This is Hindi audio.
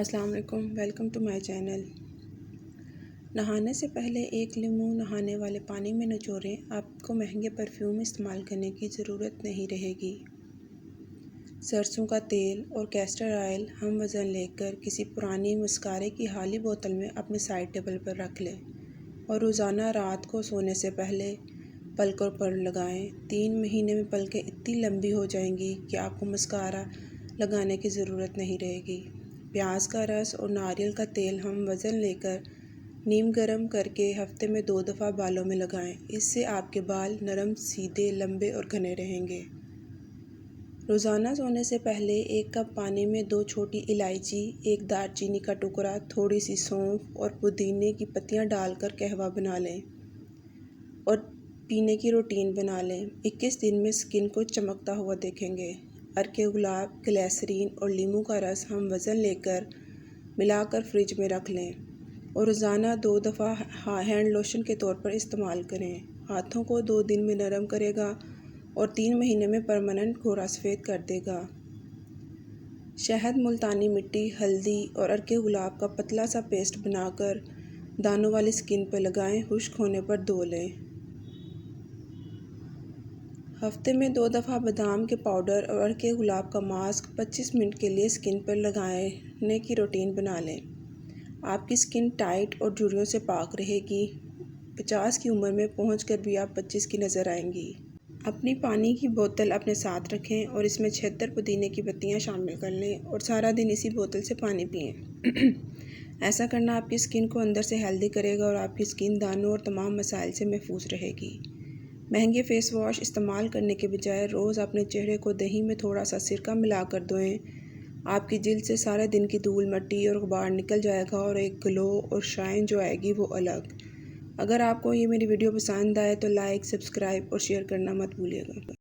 अस्सलाम वालेकुम, वेलकम टू माय चैनल। नहाने से पहले एक लीमू नहाने वाले पानी में निचोड़ें। आपको महंगे परफ्यूम इस्तेमाल करने की ज़रूरत नहीं रहेगी। सरसों का तेल और कैस्टर ऑयल हम वज़न लेकर किसी पुरानी मस्कारे की खाली बोतल में अपने साइड टेबल पर रख लें और रोज़ाना रात को सोने से पहले पलकों पर लगाएं। 3 महीने में पलकें इतनी लंबी हो जाएंगी कि आपको मस्कारा लगाने की ज़रूरत नहीं रहेगी। प्याज का रस और नारियल का तेल हम वज़न लेकर नीम गर्म करके हफ्ते में 2 दफ़ा बालों में लगाएं। इससे आपके बाल नरम, सीधे, लंबे और घने रहेंगे। रोज़ाना सोने से पहले 1 कप पानी में 2 छोटी इलायची, 1 दालचीनी का टुकड़ा, थोड़ी सी सौंफ और पुदीने की पत्तियां डालकर कहवा बना लें और पीने की रूटीन बना लें। 21 दिन में स्किन को चमकता हुआ देखेंगे। अर्के गुलाब, ग्लिसरीन और नींबू का रस हम वज़न लेकर मिलाकर फ्रिज में रख लें और रोज़ाना 2 दफ़ा हैंड लोशन के तौर पर इस्तेमाल करें। हाथों को 2 दिन में नरम करेगा और 3 महीने में परमानेंट गोरा सफ़ेद कर देगा। शहद, मुल्तानी मिट्टी, हल्दी और अर्के गुलाब का पतला सा पेस्ट बनाकर दानों वाली स्किन पर लगाएं। खुश्क होने पर धो लें। हफ्ते में 2 दफ़ा बादाम के पाउडर और अर्के गुलाब का मास्क 25 मिनट के लिए स्किन पर लगाने की रूटीन बना लें। आपकी स्किन टाइट और झुर्रियों से पाक रहेगी। 50 की उम्र में पहुंचकर भी आप 25 की नज़र आएंगी। अपनी पानी की बोतल अपने साथ रखें और इसमें 76 पुदीने की पत्तियां शामिल कर लें और सारा दिन इसी बोतल से पानी पिएं। ऐसा करना आपकी स्किन को अंदर से हेल्दी करेगा और आपकी स्किन दानों और तमाम मसाइल से महफूज रहेगी। महंगे फेस वॉश इस्तेमाल करने के बजाय रोज़ अपने चेहरे को दही में थोड़ा सा सिरका मिलाकर धोएं। आपकी जिल्द से सारे दिन की धूल, मिट्टी और गुबार निकल जाएगा और एक ग्लो और शाइन जो आएगी वो अलग। अगर आपको ये मेरी वीडियो पसंद आए तो लाइक, सब्सक्राइब और शेयर करना मत भूलिएगा।